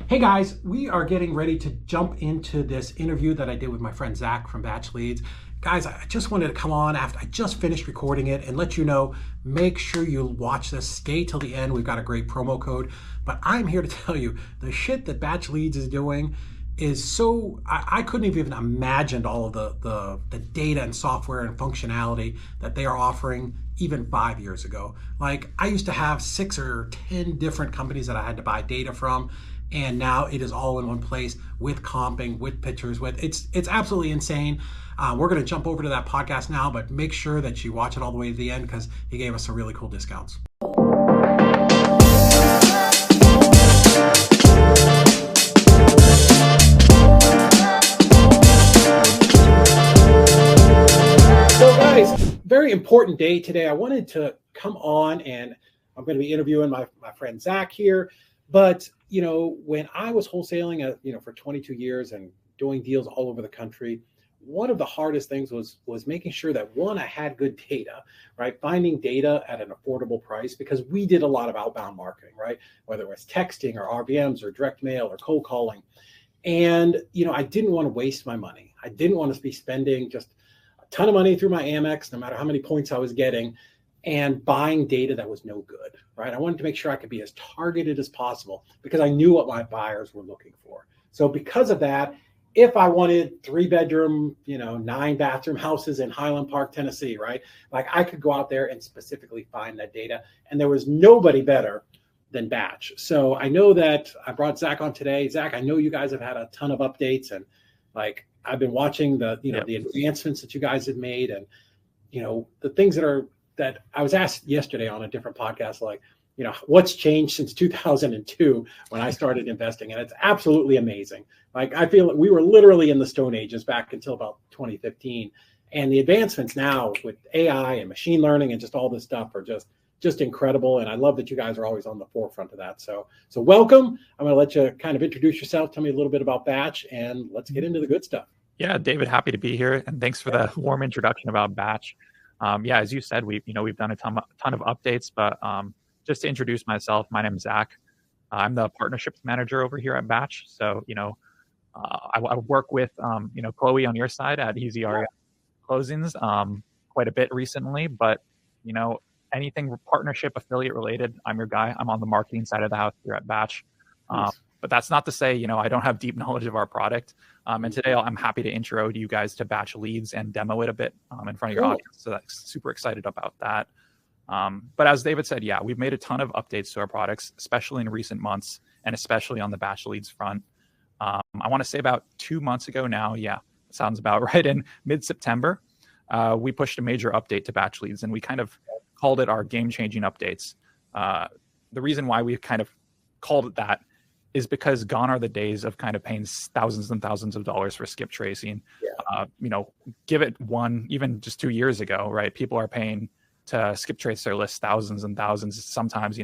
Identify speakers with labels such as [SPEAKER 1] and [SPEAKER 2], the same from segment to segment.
[SPEAKER 1] Hey guys, we are getting ready to jump into this interview that I did with my friend Zach from BatchLeads. Guys, I just wanted to come on after I just finished recording it and let you know, make sure you watch this, stay till the end. We've got a great promo code, but I'm here to tell you the shit that BatchLeads is doing is so, I couldn't have even imagined all of the data and software and functionality that they are offering even 5 years ago. Like I used to have 6 or 10 different companies that I had to buy data from, and now it is all in one place with comping, with pictures, with it's absolutely insane. We're going to jump over to that podcast now, but make sure that you watch it all the way to the end because he gave us some really cool discounts. So guys, very important day today. I wanted to come on and I'm going to be interviewing my friend Zach here. But, you know, when I was wholesaling, for 22 years and doing deals all over the country, one of the hardest things was making sure that, one, I had good data, right? Finding data at an affordable price, because we did a lot of outbound marketing, right? Whether it was texting or RVMs or direct mail or cold calling. And, I didn't want to waste my money. I didn't want to be spending just a ton of money through my Amex, no matter how many points I was getting, and buying data that was no good, right? I wanted to make sure I could be as targeted as possible because I knew what my buyers were looking for. So because of that, if I wanted 3-bedroom, 9-bathroom houses in Highland Park, Tennessee, right? Like I could go out there and specifically find that data, and there was nobody better than Batch. So I know that I brought Zach on today. Zach, I know you guys have had a ton of updates, and like I've been watching the advancements that you guys have made, and the things that I was asked yesterday on a different podcast, like, what's changed since 2002 when I started investing? And it's absolutely amazing. Like, I feel like we were literally in the Stone Ages back until about 2015. And the advancements now with AI and machine learning and just all this stuff are just incredible. And I love that you guys are always on the forefront of that. So welcome. I'm going to let you kind of introduce yourself. Tell me a little bit about Batch, and let's get into the good stuff.
[SPEAKER 2] Yeah, David, happy to be here. And thanks for the warm introduction about Batch. As you said, we've done a ton of updates, but just to introduce myself, my name is Zach. I'm the partnerships manager over here at Batch. So, I work with, Chloe on your side at Easy REI Closings quite a bit recently, but, anything partnership affiliate related, I'm your guy. I'm on the marketing side of the house here at Batch.
[SPEAKER 1] Nice.
[SPEAKER 2] But that's not to say, I don't have deep knowledge of our product. And today I'm happy to intro you guys to BatchLeads and demo it a bit in front of your audience. So that's super excited about that. But as David said, we've made a ton of updates to our products, especially in recent months, and especially on the BatchLeads front. I want to say about 2 months ago now, sounds about right, in mid-September, we pushed a major update to BatchLeads, and we kind of called it our game-changing updates. The reason why we kind of called it that is because gone are the days of kind of paying thousands and thousands of dollars for skip tracing. Give it one, even just 2 years ago, right? People are paying to skip trace their list thousands and thousands. Sometimes,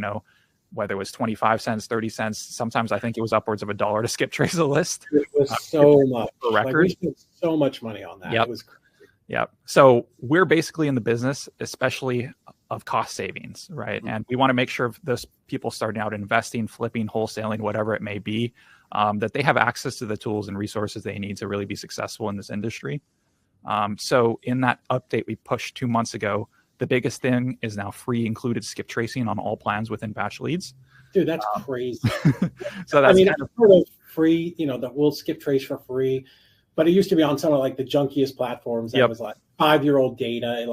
[SPEAKER 2] whether it was 25 cents, 30 cents, sometimes I think it was upwards of $1 to skip trace a list.
[SPEAKER 1] It was so much.
[SPEAKER 2] For record.
[SPEAKER 1] Like we spent so much money on that.
[SPEAKER 2] Yep.
[SPEAKER 1] It was crazy.
[SPEAKER 2] Yeah. So we're basically in the business, especially of cost savings, right? Mm-hmm. And we want to make sure those people starting out investing, flipping, wholesaling, whatever it may be, that they have access to the tools and resources they need to really be successful in this industry. So in that update we pushed 2 months ago, the biggest thing is now free included skip tracing on all plans within BatchLeads.
[SPEAKER 1] Dude, that's crazy.
[SPEAKER 2] So that's
[SPEAKER 1] I've heard of free, that we'll skip trace for free. But it used to be on some of like the junkiest platforms that was like 5-year-old data.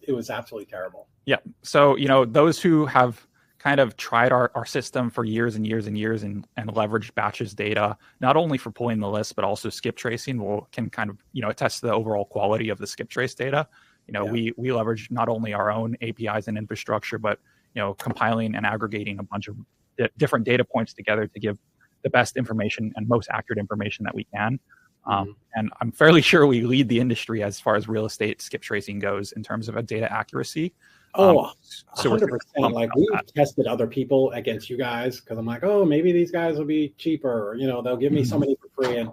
[SPEAKER 1] It was absolutely terrible.
[SPEAKER 2] Yeah. So, those who have kind of tried our system for years and years and years and leveraged Batch's data, not only for pulling the list, but also skip tracing, can kind of, attest to the overall quality of the skip trace data. We leverage not only our own APIs and infrastructure, but, compiling and aggregating a bunch of different data points together to give the best information and most accurate information that we can. And I'm fairly sure we lead the industry as far as real estate skip tracing goes in terms of a data accuracy.
[SPEAKER 1] So 100%. Like we tested other people against you guys because I'm like, maybe these guys will be cheaper, or, they'll give me somebody for free. And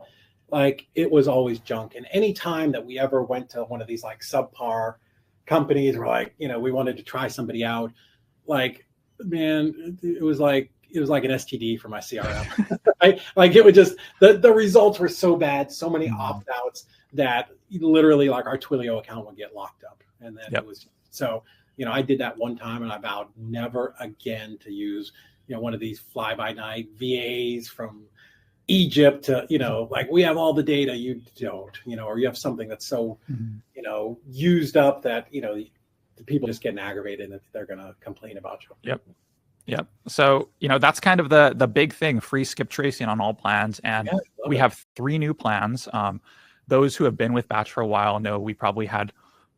[SPEAKER 1] like, it was always junk. And any time that we ever went to one of these like subpar companies, we're like, we wanted to try somebody out, like, man, it was like, an STD for my CRM. Right? Like it would just the results were so bad, so many opt-outs that literally like our Twilio account would get locked up. And then it was so, I did that one time and I vowed never again to use, one of these fly-by-night VAs from Egypt to, like we have all the data, you don't, or you have something that's so, used up that, the people just getting aggravated and they're going to complain about you.
[SPEAKER 2] Yep. So, that's kind of the big thing, free skip tracing on all plans. And we have 3 new plans. Those who have been with Batch for a while know we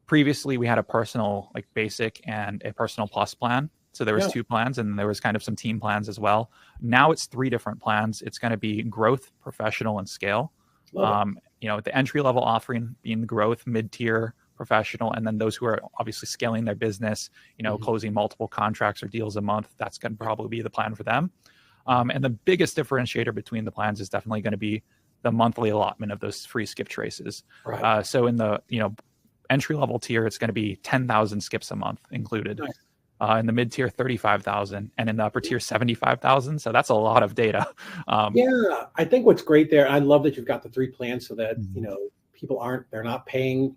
[SPEAKER 2] previously had a personal like basic and a personal plus plan. So there was 2 plans and there was kind of some team plans as well. Now it's 3 different plans. It's going to be growth, professional, and scale. The entry level offering being growth, mid-tier, professional, and then those who are obviously scaling their business, closing multiple contracts or deals a month, that's going to probably be the plan for them. And the biggest differentiator between the plans is definitely going to be the monthly allotment of those free skip traces. Right. So in the entry level tier, it's going to be 10,000 skips a month included. Nice. In the mid tier, 35,000, and in the upper tier, 75,000. So that's a lot of data.
[SPEAKER 1] I think what's great there, I love that you've got the 3 plans so that people they're not paying,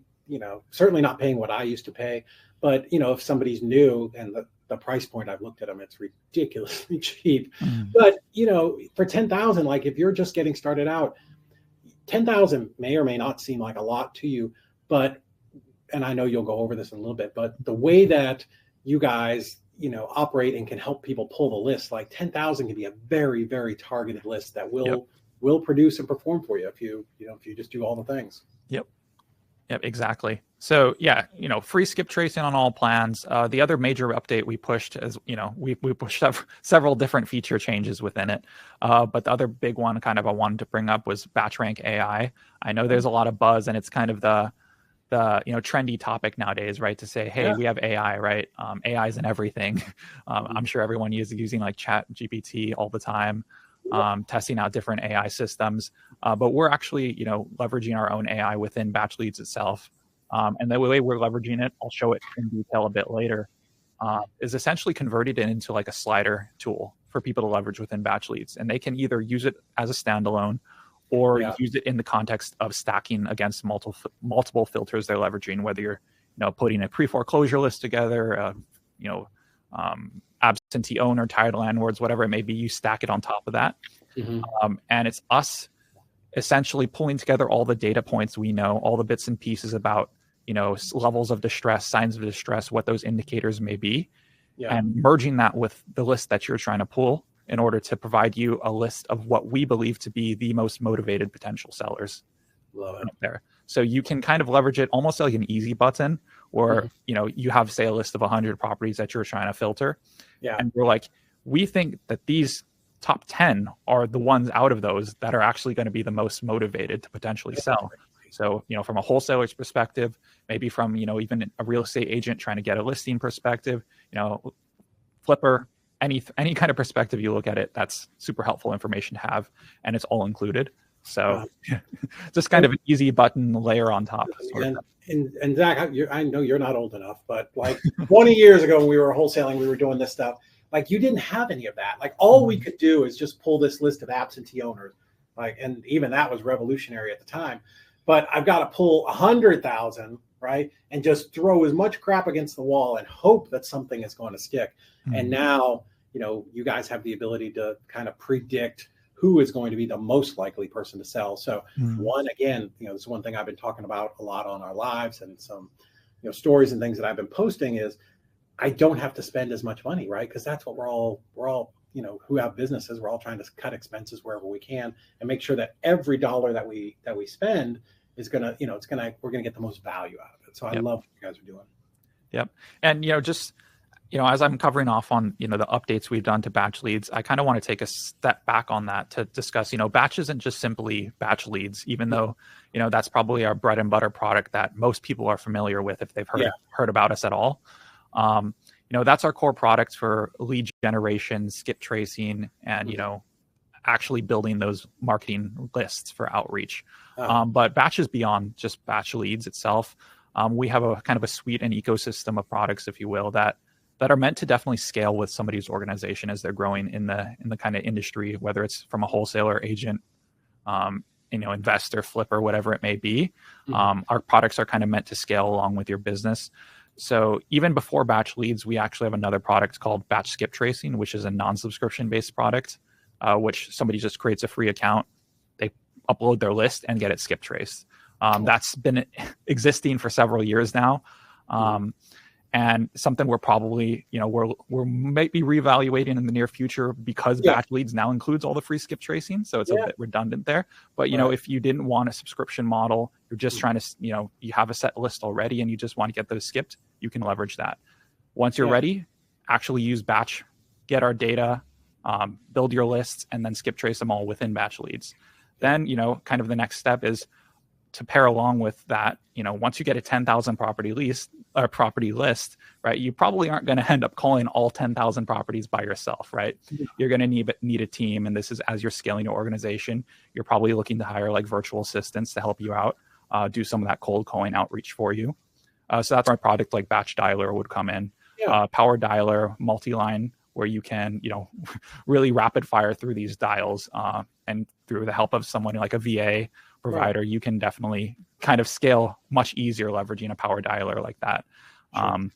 [SPEAKER 1] certainly not paying what I used to pay. But if somebody's new and the price point, I've looked at them, it's ridiculously cheap. But for 10,000, like if you're just getting started out, 10,000 may or may not seem like a lot to you, and I know you'll go over this in a little bit, but the way that you guys, operate and can help people pull the list, like 10,000 can be a very, very targeted list that will produce and perform for you if you just do all the things.
[SPEAKER 2] Yep, exactly. So free skip tracing on all plans. The other major update we pushed is, we pushed several different feature changes within it. But the other big one kind of I wanted to bring up was batch rank AI. I know there's a lot of buzz and it's kind of the trendy topic nowadays, right? To say, hey, we have AI, right? AI is in everything. I'm sure everyone is using like Chat GPT all the time, testing out different AI systems. But we're actually, leveraging our own AI within BatchLeads itself. And the way we're leveraging it, I'll show it in detail a bit later, is essentially converted it into like a slider tool for people to leverage within BatchLeads. And they can either use it as a standalone or use it in the context of stacking against multiple filters they're leveraging, whether you're putting a pre-foreclosure list together, absentee owner, title landlords, whatever it may be, you stack it on top of that. And it's us essentially pulling together all the data points we know, all the bits and pieces about levels of distress, signs of distress, what those indicators may be, and merging that with the list that you're trying to pull in order to provide you a list of what we believe to be the most motivated potential sellers.
[SPEAKER 1] Love it.
[SPEAKER 2] There. So you can kind of leverage it almost like an easy button, or you have, say, a list of 100 properties that you're trying to filter. And we're like, we think that these top 10 are the ones out of those that are actually going to be the most motivated to potentially sell. So, from a wholesaler's perspective, maybe from, even a real estate agent trying to get a listing perspective, flipper, any kind of perspective you look at it, that's super helpful information to have, and it's all included. So just kind of an easy button layer on top.
[SPEAKER 1] And Zach, I know you're not old enough, but like 20 years ago when we were wholesaling, we were doing this stuff. Like you didn't have any of that. Like all we could do is just pull this list of absentee owners. And even that was revolutionary at the time. But I've got to pull 100,000, right? And just throw as much crap against the wall and hope that something is going to stick. And now, you guys have the ability to kind of predict who is going to be the most likely person to sell. So one, again, this is one thing I've been talking about a lot on our lives and some, stories and things that I've been posting is I don't have to spend as much money, right? Because that's what we're all, who have businesses, we're all trying to cut expenses wherever we can and make sure that every dollar that we spend is gonna, we're gonna get the most value out of it. So I love what you guys are doing.
[SPEAKER 2] Yep. And just as I'm covering off on the updates we've done to BatchLeads, I kind of want to take a step back on that to discuss Batch isn't just simply BatchLeads, even though that's probably our bread and butter product that most people are familiar with if they've heard about us at all. That's our core product for lead generation, skip tracing, and actually building those marketing lists for outreach. But Batch is beyond just BatchLeads itself. We have a kind of a suite and ecosystem of products, if you will, that that are meant to definitely scale with somebody's organization as they're growing in the kind of industry, whether it's from a wholesaler, agent, investor, flipper, whatever it may be. Our products are kind of meant to scale along with your business. So even before Batch Leads, we actually have another product called Batch Skip Tracing, which is a non-subscription based product, which somebody just creates a free account, they upload their list and get it skip traced. That's been existing for several years now. And something we're probably, we're might be reevaluating in the near future because Batch Leads now includes all the free skip tracing. So it's a bit redundant there. But, if you didn't want a subscription model, you're just trying to, you have a set list already and you just want to get those skipped, you can leverage that. Once you're ready, actually use Batch, get our data, build your lists, and then skip trace them all within Batch Leads. Then, kind of the next step is to pair along with that, once you get a 10,000 property list, right, you probably aren't going to end up calling all 10,000 properties by yourself, right? You're going to need a team. And this is as you're scaling your organization, you're probably looking to hire like virtual assistants to help you out, do some of that cold calling outreach for you. So that's where a product like Batch Dialer would come in. Power Dialer, multi-line, where you can, really rapid fire through these dials, and through the help of someone like a VA provider, you can definitely kind of scale much easier leveraging a power dialer like that. And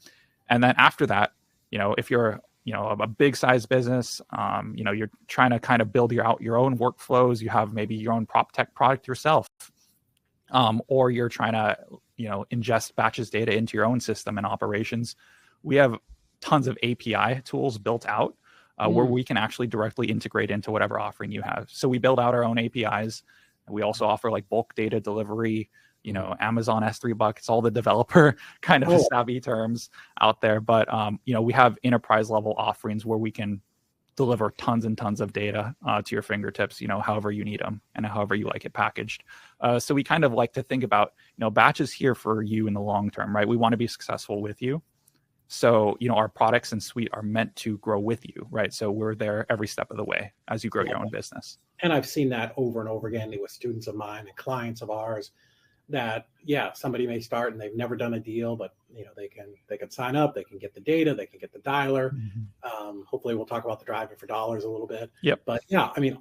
[SPEAKER 2] then after that, if you're, a big size business, you're trying to kind of build your own workflows, you have maybe your own prop tech product yourself, or you're trying to, ingest Batch's data into your own system and operations. We have tons of API tools built out where we can actually directly integrate into whatever offering you have. So we build out our own APIs. We also offer like bulk data delivery, Amazon S3 buckets, all the developer kind of savvy terms out there. But, we have enterprise level offerings where we can deliver tons and tons of data to your fingertips, however you need them and however you like it packaged. So we kind of like to think about, Batch is here for you in the long term, right? We want to be successful with you. So, our products and suite are meant to grow with you, right? So we're there every step of the way as you grow your own business.
[SPEAKER 1] And I've seen that over and over again with students of mine and clients of ours that, somebody may start and they've never done a deal, but, they can sign up, they can get the data, they can get the dialer. Hopefully we'll talk about the driving for dollars a little bit. But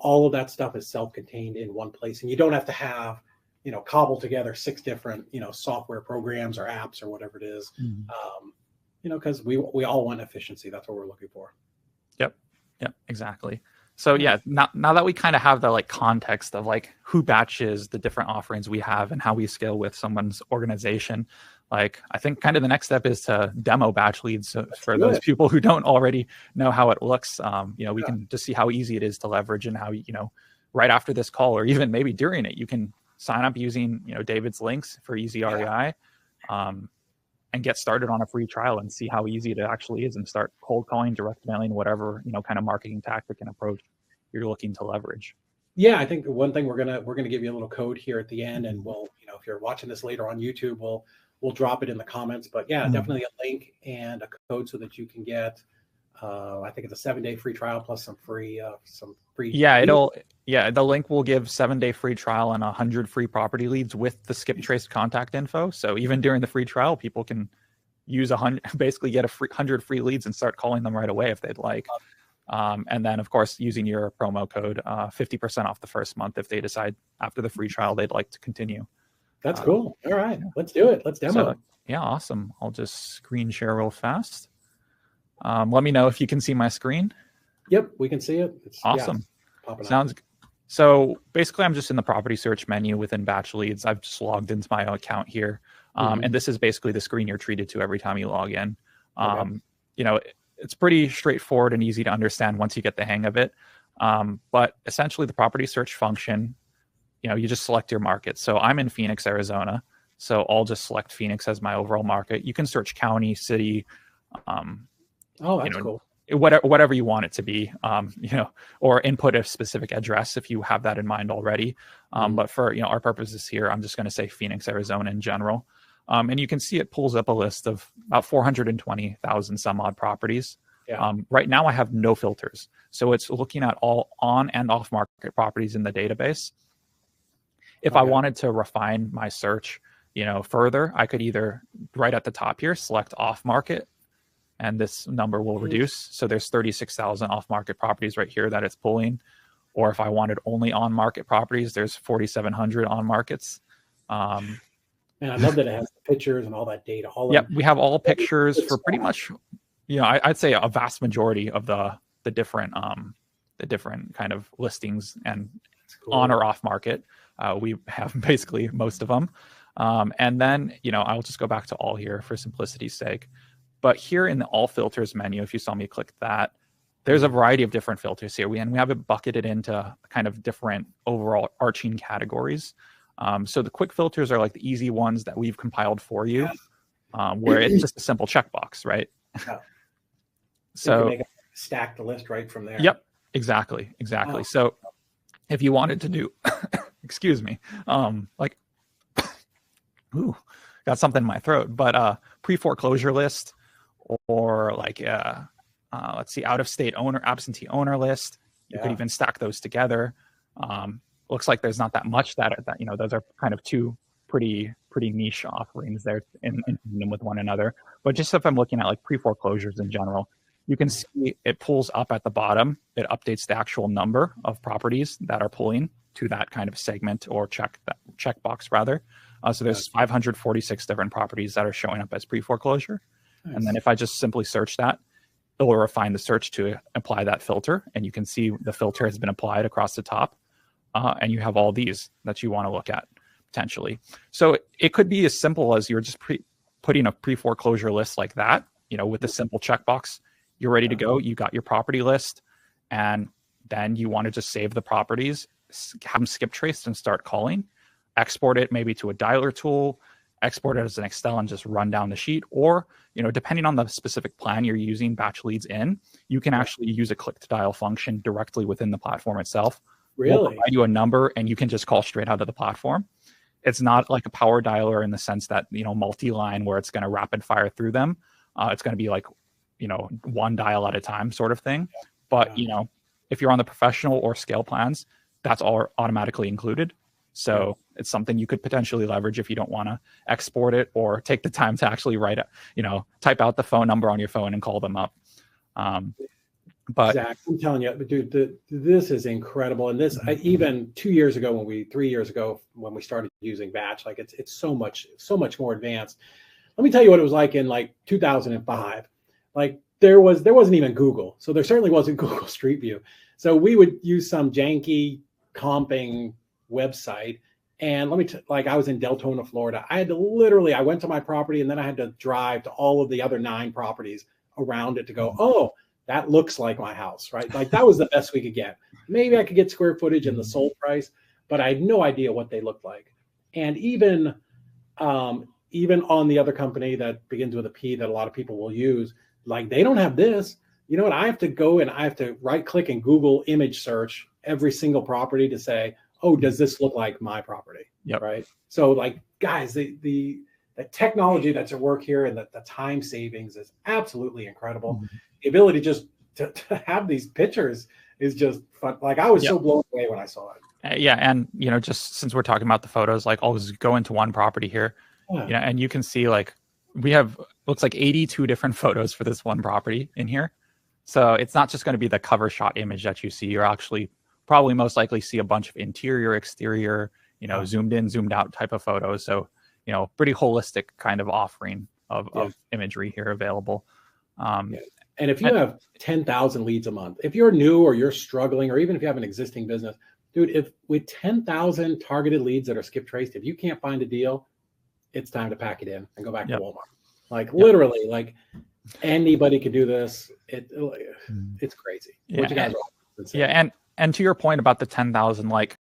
[SPEAKER 1] all of that stuff is self-contained in one place, and you don't have to have, cobble together 6 different, software programs or apps or whatever it is. Because we all want efficiency. That's what we're looking for. Yep,
[SPEAKER 2] exactly. So now that we kind of have the like context of like who Batch is, the different offerings we have, and how we scale with someone's organization, like I think kind of the next step is to demo Batch Leads. So for those people who don't already know how it looks, we can just see how easy it is to leverage, and how right after this call or even maybe during it, you can sign up using David's links for easy REI. And get started on a free trial and see how easy it actually is, and start cold calling, direct mailing, whatever, kind of marketing tactic and approach you're looking to leverage.
[SPEAKER 1] Yeah, I think one thing we're gonna give you a little code here at the end, and we'll, if you're watching this later on YouTube, we'll drop it in the comments. But definitely a link and a code so that you can get I think it's a 7-day free trial plus some free
[SPEAKER 2] the link will give 7-day free trial and 100 free property leads with the skip trace contact info. So even during the free trial, people can use 100, basically get 100 free leads and start calling them right away if they'd like. And then of course, using your promo code, 50% off the first month if they decide after the free trial they'd like to continue.
[SPEAKER 1] That's cool. All right, let's do it. Let's demo it.
[SPEAKER 2] Yeah, awesome. I'll just screen share real fast. Let me know if you can see my screen.
[SPEAKER 1] Yep, we can see it. It's
[SPEAKER 2] awesome. Sounds good. So basically, I'm just in the property search menu within Batch Leads. I've just logged into my account here. And this is basically the screen you're treated to every time you log in. It's pretty straightforward and easy to understand once you get the hang of it. But essentially, the property search function, you just select your market. So I'm in Phoenix, Arizona. So I'll just select Phoenix as my overall market. You can search county, city,
[SPEAKER 1] that's cool.
[SPEAKER 2] Whatever you want it to be, or input a specific address if you have that in mind already. But for our purposes here, I'm just going to say Phoenix, Arizona in general. And you can see it pulls up a list of about 420,000 some odd properties. Right now I have no filters. So it's looking at all on and off market properties in the database. If I wanted to refine my search, further, I could either right at the top here, select off market. and this number will reduce. So there's 36,000 off-market properties right here that it's pulling. Or if I wanted only on-market properties, there's 4,700 on-markets.
[SPEAKER 1] And I love that it has the pictures and all that data.
[SPEAKER 2] Yep, we have all pictures for pretty much, I'd say a vast majority of the different kind of listings and on or off market. We have basically most of them. And then, I'll just go back to all here for simplicity's sake. But here in the all filters menu, if you saw me click that, there's a variety of different filters here. We have it bucketed into kind of different overall arching categories. So the quick filters are like the easy ones that we've compiled for you, where it's just a simple checkbox, right?
[SPEAKER 1] Yeah.
[SPEAKER 2] So
[SPEAKER 1] you can stack the list right from there.
[SPEAKER 2] Yep, exactly. Oh. So if you wanted to do, excuse me, got something in my throat, but pre-foreclosure list, or like let's see, out-of-state owner, absentee owner list. You could even stack those together. Looks like there's not that much that those are kind of two pretty niche offerings there in them with one another. But just if I'm looking at like pre-foreclosures in general, you can see it pulls up at the bottom. It updates the actual number of properties that are pulling to that kind of segment or checkbox rather. So there's 546 different properties that are showing up as pre-foreclosure. Nice. And then if I just simply search that, it will refine the search to apply that filter. And you can see the filter has been applied across the top. And you have all these that you want to look at potentially. So it could be as simple as you're just putting a pre-foreclosure list like that, with a simple checkbox. You're ready to go. You got your property list, and then you want to just save the properties, have them skip traced and start calling, export it maybe to a dialer tool, export it as an Excel and just run down the sheet. Or, depending on the specific plan you're using BatchLeads in, you can actually use a click to dial function directly within the platform itself.
[SPEAKER 1] Really?
[SPEAKER 2] We'll provide you a number and you can just call straight out of the platform. It's not like a power dialer in the sense that, multi-line where it's going to rapid fire through them. It's going to be like, one dial at a time sort of thing. But, if you're on the professional or scale plans, that's all automatically included. So it's something you could potentially leverage if you don't want to export it or take the time to actually write it, type out the phone number on your phone and call them up. But
[SPEAKER 1] Zach, I'm telling you, dude, this is incredible. And this, even 3 years ago when we started using Batch, like it's so much more advanced. Let me tell you what it was like in like 2005. Like there wasn't even Google, so there certainly wasn't Google Street View. So we would use some janky comping website. And I was in Deltona, Florida. I went to my property and then I had to drive to all of the other 9 properties around it to go, oh, that looks like my house, right? Like that was the best we could get. Maybe I could get square footage and the sold price, but I had no idea what they looked like. And even on the other company that begins with a P that a lot of people will use, like they don't have this. You know what? I have to go and I have to right click and Google image search every single property to say, oh, does this look like my property?
[SPEAKER 2] Yep.
[SPEAKER 1] Right. So like, guys, the technology that's at work here and the time savings is absolutely incredible. Mm-hmm. The ability just to have these pictures is just fun. Like I was so blown away when I saw it.
[SPEAKER 2] And just since we're talking about the photos, like I'll just go into one property here, and you can see like we have looks like 82 different photos for this one property in here. So it's not just going to be the cover shot image that you see. You're actually probably most likely see a bunch of interior, exterior, zoomed in, zoomed out type of photos. So pretty holistic kind of offering of imagery here available.
[SPEAKER 1] And if you have 10,000 leads a month, if you're new or you're struggling, or even if you have an existing business, dude, if with 10,000 targeted leads that are skip traced, if you can't find a deal, it's time to pack it in and go back to Walmart. Like literally, like anybody could do this. It's crazy. What you guys
[SPEAKER 2] and to your point about the 10,000, like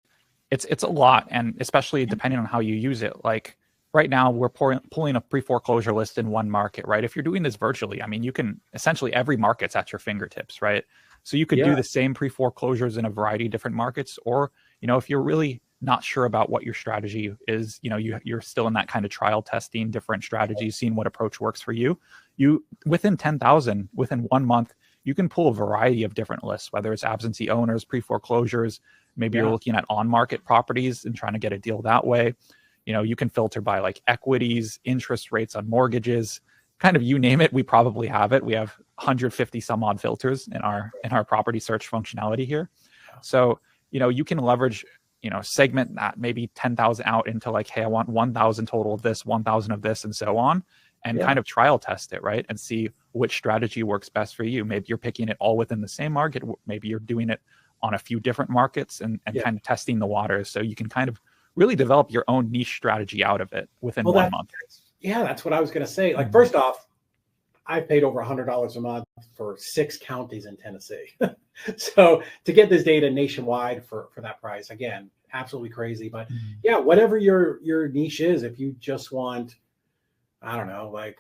[SPEAKER 2] it's a lot, and especially depending on how you use it. Like right now, we're pulling a pre-foreclosure list in one market, right? If you're doing this virtually, I mean, you can essentially every market's at your fingertips, right? So you could do the same pre-foreclosures in a variety of different markets, or if you're really not sure about what your strategy is, you're still in that kind of trial testing different strategies, seeing what approach works for you. You within 10,000, within 1 month, you can pull a variety of different lists, whether it's absentee owners, pre-foreclosures. Maybe you're looking at on-market properties and trying to get a deal that way. You can filter by like equities, interest rates on mortgages, kind of you name it, we probably have it. We have 150 some odd filters in our property search functionality here. So, you can leverage, segment that maybe 10,000 out into like, hey, I want 1,000 total of this, 1,000 of this, and so on, and kind of trial test it, right? And see which strategy works best for you. Maybe you're picking it all within the same market. Maybe you're doing it on a few different markets and kind of testing the waters. So you can kind of really develop your own niche strategy out of it within 1 month.
[SPEAKER 1] Yeah, that's what I was going to say. Like, first off, I paid over $100 a month for 6 counties in Tennessee. So to get this data nationwide for that price, again, absolutely crazy. But yeah, whatever your niche is, if you just want, I don't know,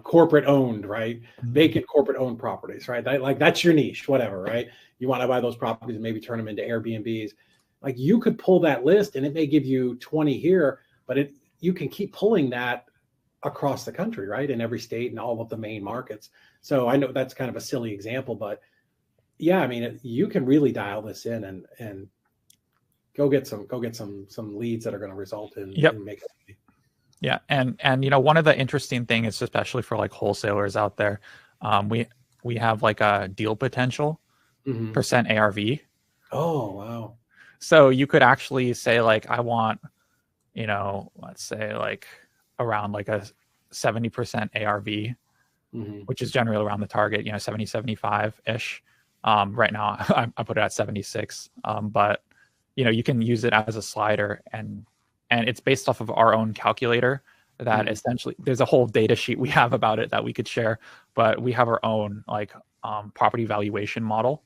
[SPEAKER 1] corporate owned, right? Vacant corporate owned properties, right? That's your niche, whatever, right? You want to buy those properties and maybe turn them into Airbnbs. Like, you could pull that list and it may give you 20 here, but you can keep pulling that across the country, right? In every state and all of the main markets. So I know that's kind of a silly example, but yeah, I mean, you can really dial this in and go get some leads that are going to result in making.
[SPEAKER 2] Yeah, and one of the interesting things, especially for like wholesalers out there, we have like a deal potential percent ARV.
[SPEAKER 1] Oh wow!
[SPEAKER 2] So you could actually say like, I want, let's say like around like a 70% ARV, which is generally around the target, 70, 75 ish. Right now I put it at 76, but you can use it as a slider, and it's based off of our own calculator that essentially there's a whole data sheet we have about it that we could share, but we have our own like property valuation model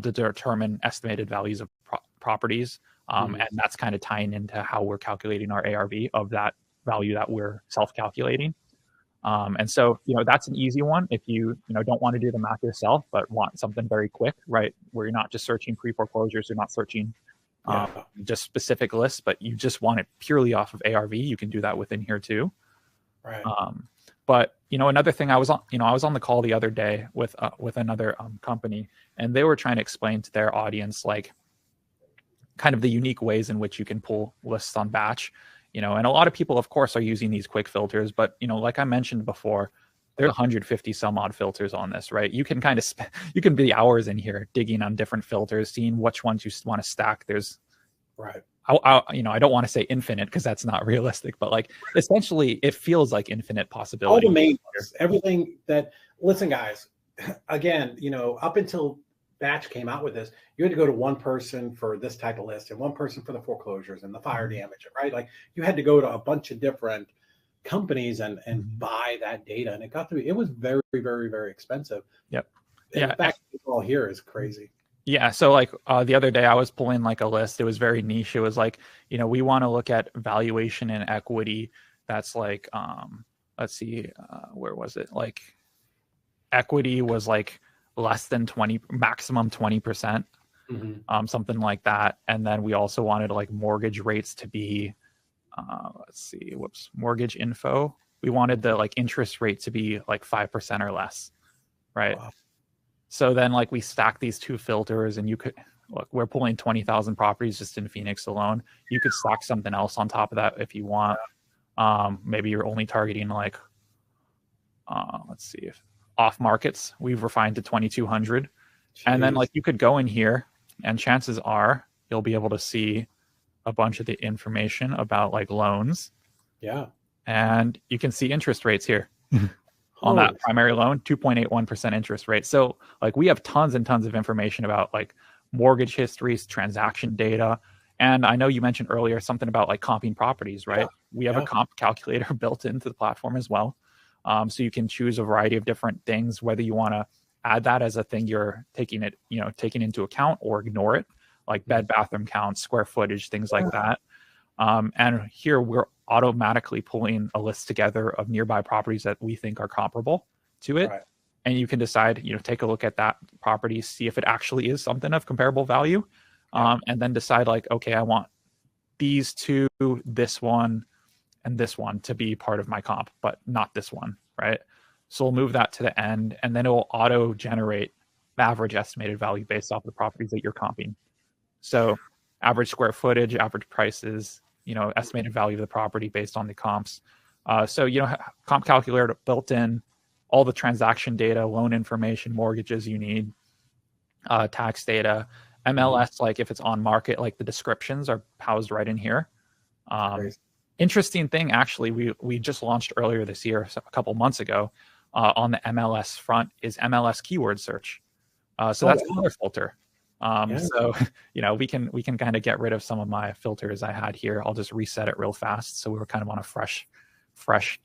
[SPEAKER 2] to determine estimated values of properties. And that's kind of tying into how we're calculating our ARV of that value that we're self-calculating. And so, that's an easy one if you, don't want to do the math yourself, but want something very quick, right? Where you're not just searching pre-foreclosures, you're not searching just specific lists, but you just want it purely off of ARV. You can do that within here too.
[SPEAKER 1] Right.
[SPEAKER 2] But another thing, I was on the call the other day with another company, and they were trying to explain to their audience like kind of the unique ways in which you can pull lists on batch. And a lot of people, of course, are using these quick filters, but like I mentioned before, there's 150 some odd filters on this, right? You can kind of you can be hours in here digging on different filters, seeing which ones you want to stack. There's I don't want to say infinite because that's not realistic, but like essentially it feels like infinite possibility.
[SPEAKER 1] All the main ones, everything that, listen guys, again, up until Batch came out with this, you had to go to one person for this type of list and one person for the foreclosures and the fire damage, right? Like, you had to go to a bunch of different companies and buy that data, and it was very, very, very expensive.
[SPEAKER 2] Yep.
[SPEAKER 1] And the fact that it's all here is crazy.
[SPEAKER 2] Yeah. So like the other day I was pulling like a list. It was very niche. It was like, we want to look at valuation and equity. That's like, let's see, where was it? Like equity was like less than 20, maximum 20%, something like that. And then we also wanted like mortgage rates to be, mortgage info. We wanted the like interest rate to be like 5% or less, right? Wow. So then like we stack these two filters, and you could look, we're pulling 20,000 properties just in Phoenix alone. You could stack something else on top of that if you want. Maybe you're only targeting like, let's see, if off markets, we've refined to 2,200. And then like you could go in here, and chances are you'll be able to see a bunch of the information about like loans.
[SPEAKER 1] Yeah.
[SPEAKER 2] And you can see interest rates here. On that primary loan, 2.81% interest rate. So like we have tons and tons of information about like mortgage histories, transaction data. And I know you mentioned earlier something about like comping properties, right? Yeah. We have a comp calculator built into the platform as well. So you can choose a variety of different things, whether you want to add that as a thing you're taking into account or ignore it, like bed, bathroom counts, square footage, things like that. And here we're automatically pulling a list together of nearby properties that we think are comparable to it. Right. And you can decide, take a look at that property, see if it actually is something of comparable value. And then decide like, okay, I want these two, this one, and this one to be part of my comp, but not this one, right? So we'll move that to the end, and then it will auto generate average estimated value based off the properties that you're comping. So average square footage, average prices, estimated value of the property based on the comps. So, comp calculator built in, all the transaction data, loan information, mortgages you need, tax data, MLS, like if it's on market, like the descriptions are housed right in here. Interesting thing, actually, we just launched earlier this year, so a couple months ago, on the MLS front is MLS keyword search. So that's another filter. So we can kind of get rid of some of my filters I had here. I'll just reset it real fast. So we were kind of on a fresh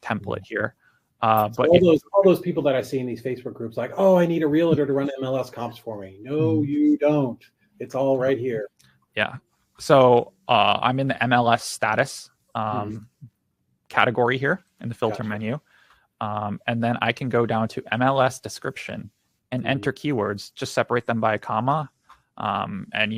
[SPEAKER 2] template here. But
[SPEAKER 1] all those people that I see in these Facebook groups, like, oh, I need a realtor to run MLS comps for me. No, you don't. It's all right here.
[SPEAKER 2] Yeah. So I'm in the MLS status category here in the filter menu. And then I can go down to MLS description and enter keywords, just separate them by a comma. And,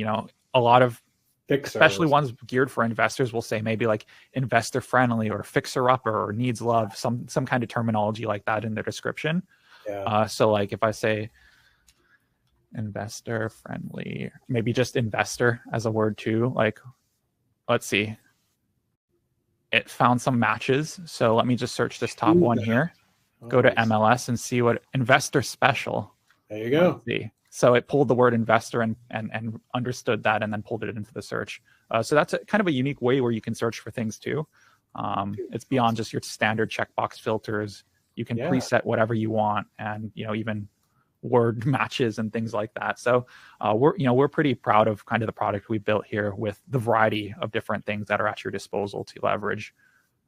[SPEAKER 2] a lot of, especially ones geared for investors, will say maybe like investor friendly or fixer upper or needs love, some kind of terminology like that in their description. So like if I say investor friendly, maybe just investor as a word too, like, let's see, it found some matches. So let me just search this top one here, go to MLS and see what investor special.
[SPEAKER 1] There you go.
[SPEAKER 2] See. So it pulled the word investor and understood that and then pulled it into the search. So that's kind of a unique way where you can search for things too. It's beyond just your standard checkbox filters. You can preset whatever you want, and even word matches and things like that. So we're pretty proud of kind of the product we built here with the variety of different things that are at your disposal to leverage.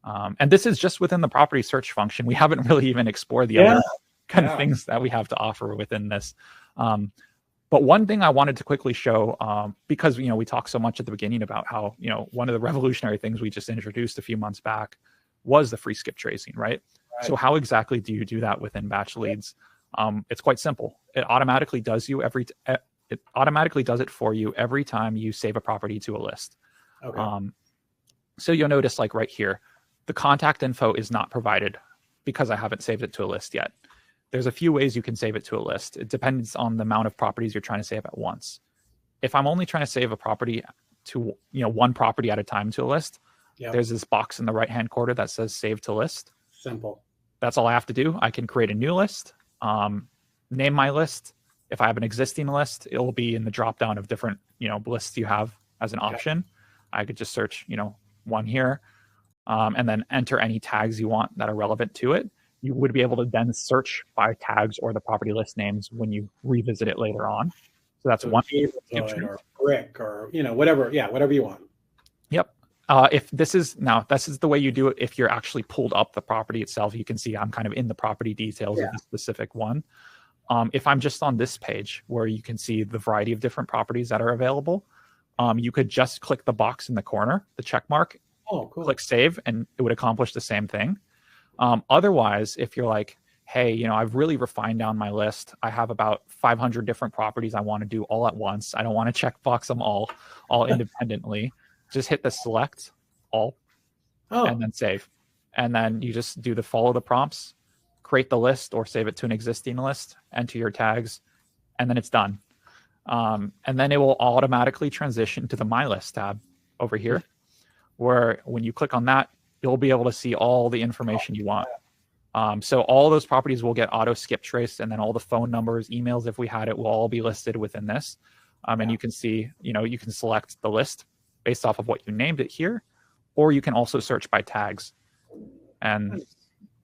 [SPEAKER 2] And this is just within the property search function. We haven't really even explored the other kind of things that we have to offer within this. But one thing I wanted to quickly show, because we talked so much at the beginning about how one of the revolutionary things we just introduced a few months back was the free skip tracing, right? So how exactly do you do that within BatchLeads? It's quite simple. It automatically does it for you every time you save a property to a list. So you'll notice, like right here, the contact info is not provided because I haven't saved it to a list yet. There's a few ways you can save it to a list. It depends on the amount of properties you're trying to save at once. If I'm only trying to save a property to, one property at a time to a list, there's this box in the right-hand corner that says save to list.
[SPEAKER 1] Simple.
[SPEAKER 2] That's all I have to do. I can create a new list, name my list. If I have an existing list, it will be in the drop-down of different, lists you have as an option. I could just search, one here, and then enter any tags you want that are relevant to it. You would be able to then search by tags or the property list names when you revisit it later on. So that's one.
[SPEAKER 1] Or brick or, whatever. Yeah, whatever you want.
[SPEAKER 2] Yep. This is the way you do it. If you're actually pulled up the property itself, you can see I'm kind of in the property details of the specific one. If I'm just on this page where you can see the variety of different properties that are available, you could just click the box in the corner, the check mark, click save, and it would accomplish the same thing. Otherwise, if you're like, hey, I've really refined down my list. I have about 500 different properties I want to do all at once. I don't want to checkbox them all independently. Just hit the select all and then save. And then you just do the follow the prompts, create the list or save it to an existing list, enter your tags, and then it's done. And then it will automatically transition to the My List tab over here, where when you click on that, you'll be able to see all the information you want. So all those properties will get auto skip traced, and then all the phone numbers, emails, if we had it, will all be listed within this. And you can see, you can select the list based off of what you named it here, or you can also search by tags. And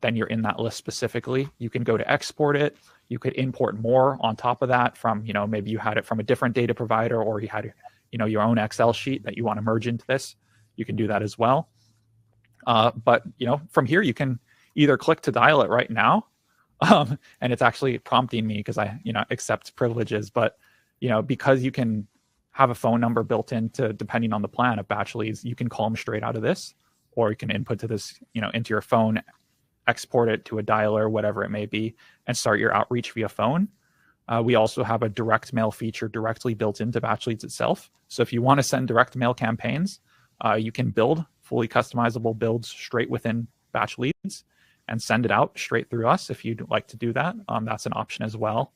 [SPEAKER 2] then you're in that list specifically. You can go to export it. You could import more on top of that from, maybe you had it from a different data provider, or you had, your own Excel sheet that you want to merge into this. You can do that as well. But from here you can either click to dial it right now, and it's actually prompting me because I accept privileges. But because you can have a phone number built into, depending on the plan of BatchLeads, you can call them straight out of this, or you can input to this into your phone, export it to a dialer, whatever it may be, and start your outreach via phone. We also have a direct mail feature directly built into BatchLeads itself. So if you want to send direct mail campaigns, you can build fully customizable builds straight within BatchLeads and send it out straight through us if you'd like to do that. That's an option as well.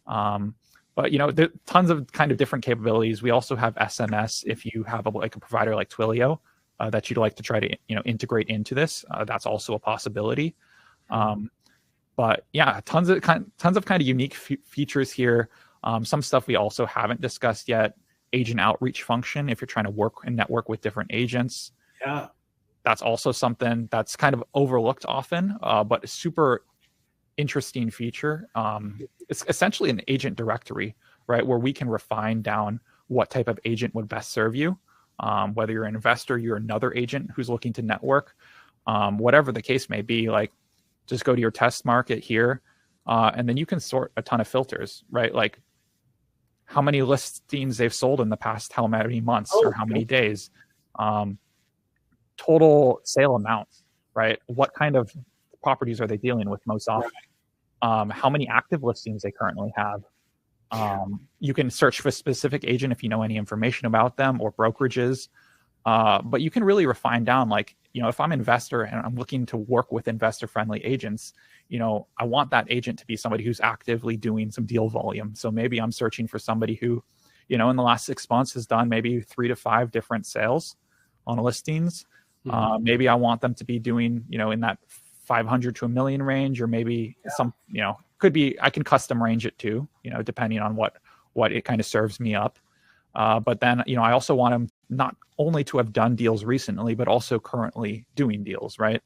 [SPEAKER 2] But there are tons of kind of different capabilities. We also have SMS if you have a provider like Twilio. that you'd like to try to integrate into this, that's also a possibility. But yeah, tons of kind of unique features here. Some stuff we also haven't discussed yet. Agent outreach function, if you're trying to work and network with different agents.
[SPEAKER 1] Yeah.
[SPEAKER 2] That's also something that's kind of overlooked often, but a super interesting feature. It's essentially an agent directory, right? Where we can refine down what type of agent would best serve you. Whether you're an investor, you're another agent who's looking to network, whatever the case may be, like just go to your test market here, and then you can sort a ton of filters, right? Like how many listings they've sold in the past how many months or how many days, total sale amounts, right? What kind of properties are they dealing with most often? How many active listings they currently have. You can search for a specific agent if you know any information about them or brokerages. But you can really refine down, like, if I'm an investor and I'm looking to work with investor-friendly agents, I want that agent to be somebody who's actively doing some deal volume. So maybe I'm searching for somebody who, in the last 6 months has done maybe 3 to 5 different sales on listings. Maybe I want them to be doing, in that 500 to $1 million range, or maybe some, could be, I can custom range it too, depending on what it kind of serves me up. But then, I also want them not only to have done deals recently, but also currently doing deals, right?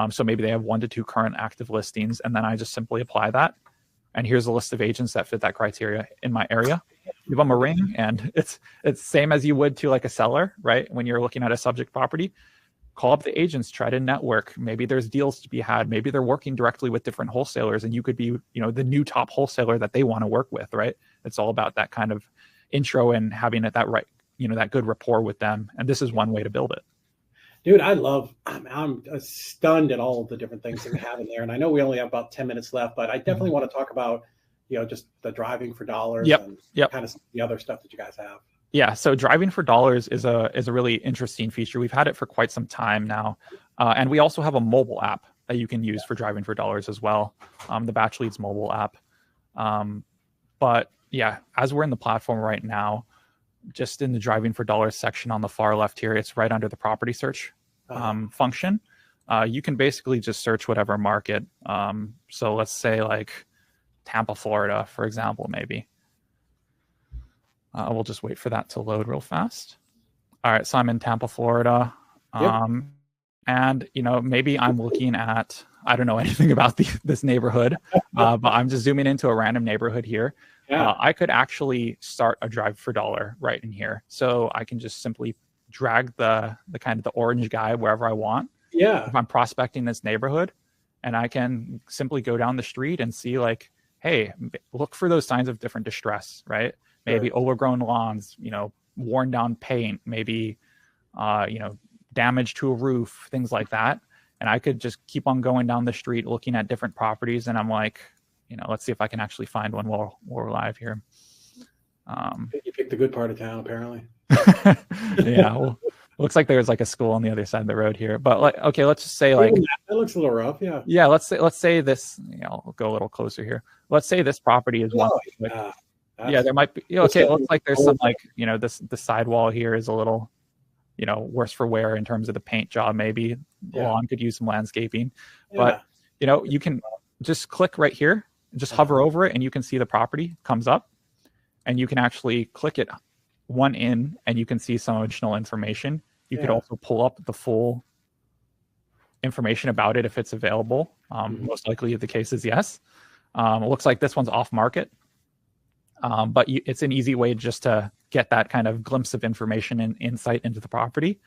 [SPEAKER 2] So maybe they have 1 to 2 current active listings, and then I just simply apply that. And here's a list of agents that fit that criteria in my area. Give them a ring, and it's same as you would to like a seller, right? When you're looking at a subject property, call up the agents, try to network. Maybe there's deals to be had. Maybe they're working directly with different wholesalers, and you could be, the new top wholesaler that they want to work with, right? It's all about that kind of intro and having that right, that good rapport with them. And this is one way to build it.
[SPEAKER 1] Dude, I'm stunned at all of the different things that we have in there. And I know we only have about 10 minutes left, but I definitely want to talk about, just the driving for dollars and kind of the other stuff that you guys have.
[SPEAKER 2] Yeah, so driving for dollars is a really interesting feature. We've had it for quite some time now. And we also have a mobile app that you can use for driving for dollars as well, the BatchLeads mobile app. But yeah, as we're in the platform right now, just in the driving for dollars section on the far left here, it's right under the property search function. You can basically just search whatever market. So let's say like Tampa, Florida, for example, maybe. We'll just wait for that to load real fast. All right, so I'm in Tampa, Florida. And, maybe I'm looking at, I don't know anything about this neighborhood, but I'm just zooming into a random neighborhood here. I could actually start a drive for dollar right in here. So I can just simply drag the kind of the orange guy wherever I want. If I'm prospecting this neighborhood, and I can simply go down the street and see like, hey, look for those signs of different distress, right? Maybe overgrown lawns, worn down paint, maybe, damage to a roof, things like that. And I could just keep on going down the street looking at different properties. And I'm like, let's see if I can actually find one while we're live here.
[SPEAKER 1] You picked the good part of town, apparently.
[SPEAKER 2] Yeah, well, looks like there's like a school on the other side of the road here. But like, okay, let's just say like
[SPEAKER 1] that looks a little rough.
[SPEAKER 2] Yeah, let's say this. I'll go a little closer here. Let's say this property is one. Yeah, there might be. Okay, it looks like there's some like the sidewall here is a little worse for wear in terms of the paint job. Maybe the lawn could use some landscaping, but you can just click right here, just hover over it, and you can see the property comes up, and you can actually click it one in, and you can see some additional information. You could also pull up the full information about it if it's available. Most likely the case is yes. It looks like this one's off market. But it's an easy way just to get that kind of glimpse of information and insight into the property.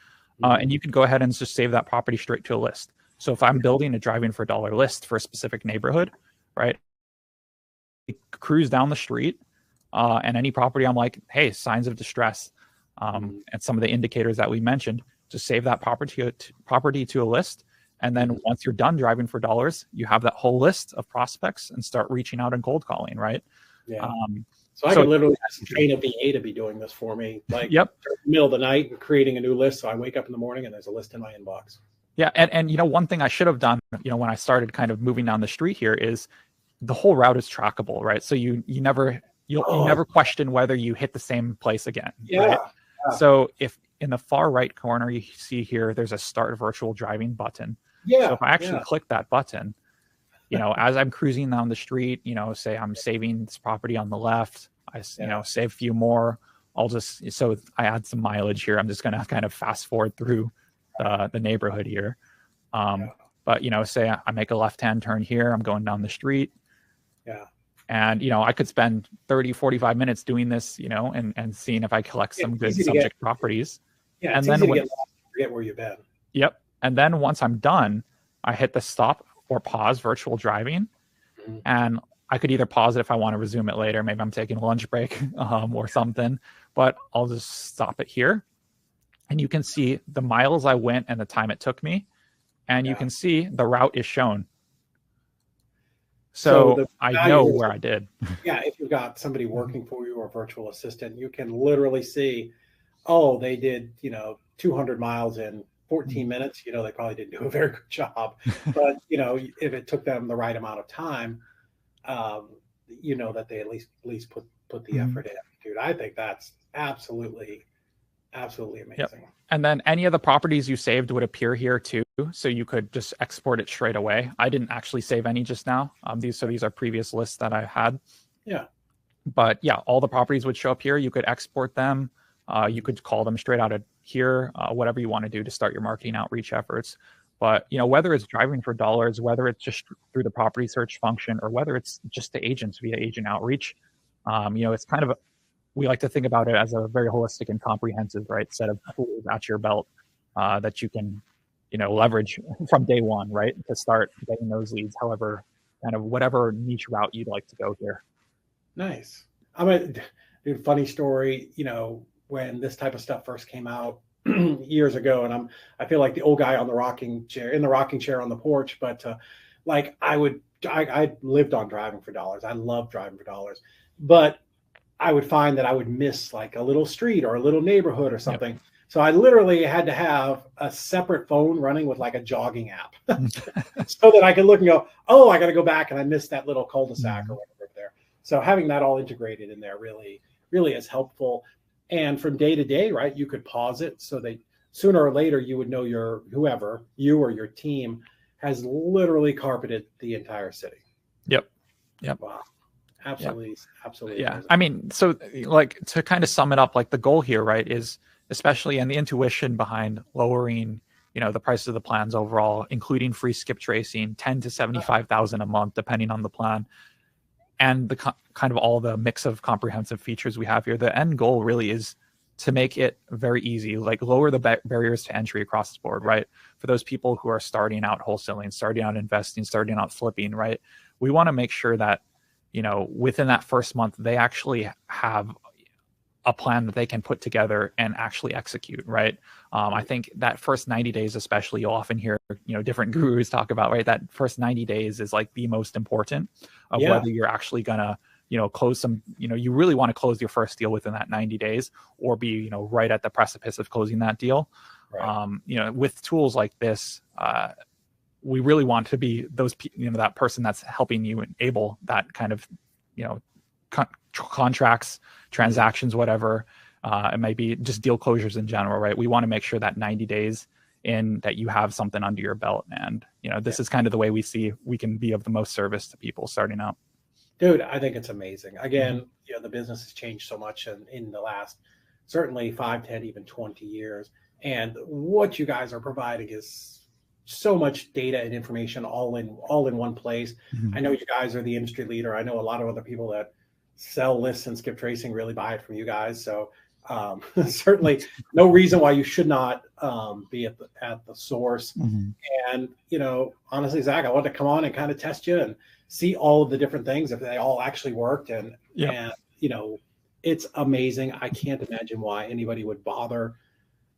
[SPEAKER 2] And you can go ahead and just save that property straight to a list. So if I'm building a driving for dollar list for a specific neighborhood, right, cruise down the street and any property I'm like, hey, signs of distress, and some of the indicators that we mentioned, just save that property to a list. And then once you're done driving for dollars, you have that whole list of prospects and start reaching out and cold calling, right?
[SPEAKER 1] So I could literally train a VA to be doing this for me, like in the middle of the night and creating a new list. So I wake up in the morning and there's a list in my inbox.
[SPEAKER 2] Yeah, and one thing I should have done, when I started kind of moving down the street here is the whole route is trackable, right? So you never question whether you hit the same place again. Right? So if in the far right corner, you see here, there's a start virtual driving button.
[SPEAKER 1] Yeah.
[SPEAKER 2] So if I actually click that button, as I'm cruising down the street, say I'm saving this property on the left, I save a few more. So I add some mileage here. I'm just going to kind of fast forward through the neighborhood here. But, say I make a left-hand turn here, I'm going down the street.
[SPEAKER 1] Yeah.
[SPEAKER 2] And, I could spend 30, 45 minutes doing this, and seeing if I collect some good subject properties.
[SPEAKER 1] Yeah. It's easy to get lost and forget where you've been.
[SPEAKER 2] Yep. And then once I'm done, I hit the stop or pause virtual driving. And I could either pause it if I want to resume it later. Maybe I'm taking a lunch break or something, but I'll just stop it here. And you can see the miles I went and the time it took me. And you can see the route is shown. So I know where I did.
[SPEAKER 1] Yeah, if you've got somebody working for you or a virtual assistant, you can literally see, oh, they did, 200 miles in 14 minutes. They probably didn't do a very good job. But, if it took them the right amount of time, that they at least put the effort in. Dude, I think that's absolutely amazing.
[SPEAKER 2] Yep. And then any of the properties you saved would appear here too. So you could just export it straight away. I didn't actually save any just now. These are previous lists that I had.
[SPEAKER 1] Yeah.
[SPEAKER 2] But yeah, all the properties would show up here. You could export them. You could call them straight out of here, whatever you want to do to start your marketing outreach efforts. But, whether it's driving for dollars, whether it's just through the property search function, or whether it's just the agents via agent outreach, it's kind of we like to think about it as a very holistic and comprehensive, right, set of tools at your belt that you can, leverage from day one, right, to start getting those leads, however, kind of whatever niche route you'd like to go here.
[SPEAKER 1] Nice. Funny story, when this type of stuff first came out years ago, and I feel like the old guy on the rocking chair on the porch, but I lived on driving for dollars. I love driving for dollars, but I would find that I would miss like a little street or a little neighborhood or something. Yep. So I literally had to have a separate phone running with like a jogging app so that I could look and go, oh, I got to go back and I missed that little cul-de-sac or whatever there. So having that all integrated in there really, really is helpful. And from day to day, right, you could pause it so that sooner or later you would know you or your team has literally carpeted the entire city.
[SPEAKER 2] Yep.
[SPEAKER 1] Wow. Absolutely. Yep. Absolutely.
[SPEAKER 2] Yeah. Amazing. I mean, so like to kind of sum it up, like the goal here, right, is especially and the intuition behind lowering, the price of the plans overall, including free skip tracing, 10 to 75,000 a month, depending on the plan. And the kind of all the mix of comprehensive features we have here. The end goal really is to make it very easy, like lower the barriers to entry across the board, right? For those people who are starting out wholesaling, starting out investing, starting out flipping, right? We want to make sure that, within that first month, they actually have a plan that they can put together and actually execute, right? I think that first 90 days, especially, you'll often hear, different gurus talk about, right? That first 90 days is like the most important of whether you're actually gonna, close some, you really want to close your first deal within that 90 days or be, right at the precipice of closing that deal. Right. With tools like this, we really want to be those, that person that's helping you enable that kind of, contracts, transactions, whatever. It might be just deal closures in general, right? We want to make sure that 90 days in that you have something under your belt. And, this is kind of the way we see we can be of the most service to people starting out.
[SPEAKER 1] Dude, I think it's amazing. Again, the business has changed so much in the last, certainly 5, 10, even 20 years. And what you guys are providing is so much data and information all in one place. I know you guys are the industry leader. I know a lot of other people that sell lists and skip tracing really buy it from you guys. So certainly no reason why you should not be at the source. And, honestly, Zach, I wanted to come on and kind of test you and see all of the different things, if they all actually worked. And it's amazing. I can't imagine why anybody would bother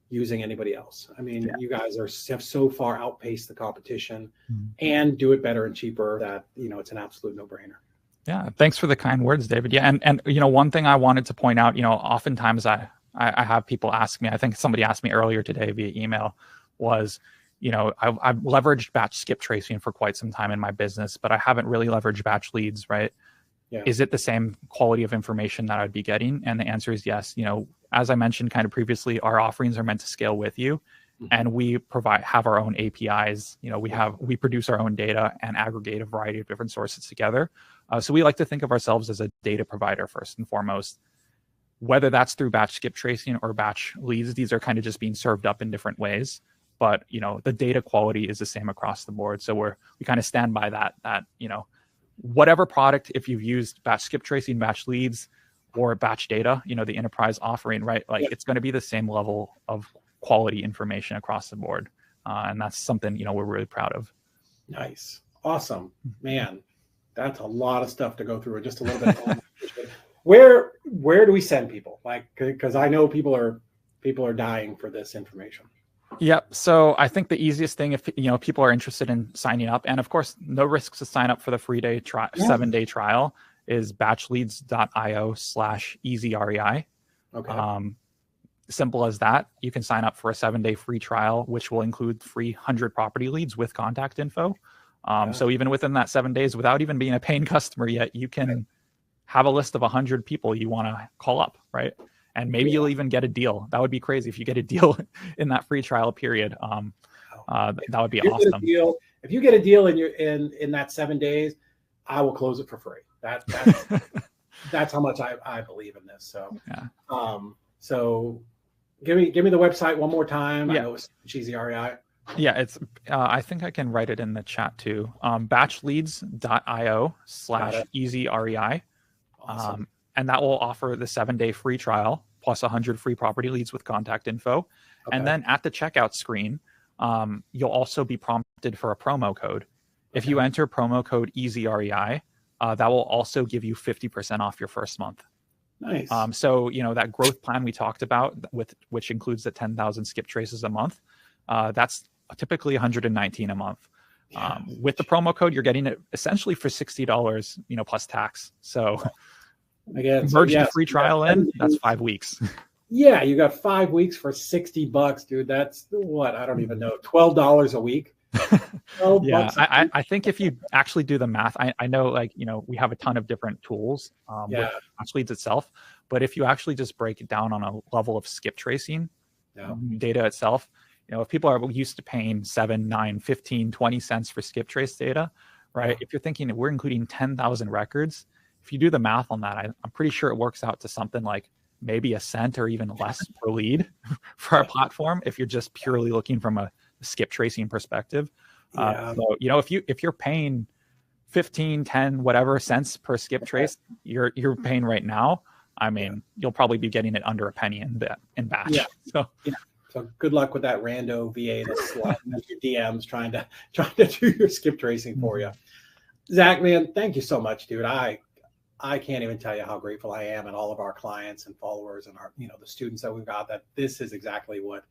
[SPEAKER 1] using anybody else. I mean, you guys have so far outpaced the competition and do it better and cheaper that, it's an absolute no-brainer.
[SPEAKER 2] Yeah. Thanks for the kind words, David. Yeah. And one thing I wanted to point out, oftentimes I have people ask me, I think somebody asked me earlier today via email was, I've leveraged batch skip tracing for quite some time in my business, but I haven't really leveraged BatchLeads, right? Yeah. Is it the same quality of information that I'd be getting? And the answer is yes. as I mentioned kind of previously, our offerings are meant to scale with you. And we have our own APIs. You know, we produce our own data and aggregate a variety of different sources together. So we like to think of ourselves as a data provider first and foremost. Whether that's through batch skip tracing or batch leads, these are kind of just being served up in different ways. But you know, the data quality is the same across the board. So we kind of stand by that you know, whatever product, if you've used batch skip tracing, batch leads, or batch data, you know, the enterprise offering, right? Like it's going to be the same level of quality information across the board. And that's something, you know, we're really proud of.
[SPEAKER 1] Nice. Awesome, man. That's a lot of stuff to go through in just a little bit of time. Where do we send people? Like, because I know people are dying for this information.
[SPEAKER 2] Yep. So I think the easiest thing, if you know people are interested in signing up, and of course no risks to sign up for the free 7-day trial, is batchleads.io/easyrei.
[SPEAKER 1] Okay.
[SPEAKER 2] Simple as that. You can sign up for a 7-day free trial, which will include free 100 property leads with contact info. So even within that 7 days, without even being a paying customer yet, you can have a list of 100 people you want to call up, right? And maybe you'll even get a deal. That would be crazy if you get a deal in that free trial period. That would be awesome.
[SPEAKER 1] If you get a deal in that 7 days, I will close it for free. That's how much I believe in this. So so give me the website one more time. I know it's cheesy REI.
[SPEAKER 2] Yeah, it's I think I can write it in the chat too. Batchleads.io/easyrei.
[SPEAKER 1] Awesome.
[SPEAKER 2] And that will offer the 7-day free trial plus 100 free property leads with contact info. Okay. And then at the checkout screen, you'll also be prompted for a promo code. If you enter promo code EasyREI, that will also give you 50% off your first month.
[SPEAKER 1] Nice.
[SPEAKER 2] So, you know, that growth plan we talked about, which includes the 10,000 skip traces a month, that's typically $119 a month. With the promo code, you're getting it essentially for $60, you know, plus tax. So
[SPEAKER 1] again,
[SPEAKER 2] merge the free trial in, that's 5 weeks.
[SPEAKER 1] Yeah, you got 5 weeks for $60, dude. That's what? I don't even know. $12 a week.
[SPEAKER 2] Yeah, I think if you actually do the math, I know, like, you know, we have a ton of different tools with BatchLeads itself, but if you actually just break it down on a level of skip tracing data itself, you know, if people are used to paying 7, 9, 15, 20 cents for skip trace data, right? If you're thinking we're including 10,000 records, if you do the math on that, I'm pretty sure it works out to something like maybe a cent or even less per lead for our platform if you're just purely looking from a skip tracing perspective. So, you know, if you're paying 15, 10, whatever cents per skip trace you're paying right now, I mean, you'll probably be getting it under a penny in batch.
[SPEAKER 1] So good luck with that rando VA that's sliding into your DMs trying to do your skip tracing for you. Zach, man, thank you so much, dude. I can't even tell you how grateful I am, and all of our clients and followers and our, you know, the students that we've got, that this is exactly what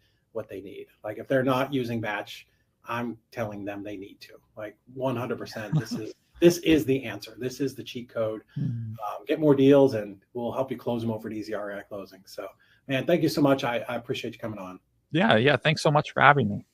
[SPEAKER 1] they need. Like, if they're not using batch, I'm telling them they need to. Like 100%. This is the answer. This is the cheat code. Get more deals, and we'll help you close them over at Easy REI Closing. So, man, thank you so much. I appreciate you coming on.
[SPEAKER 2] Yeah. Thanks so much for having me.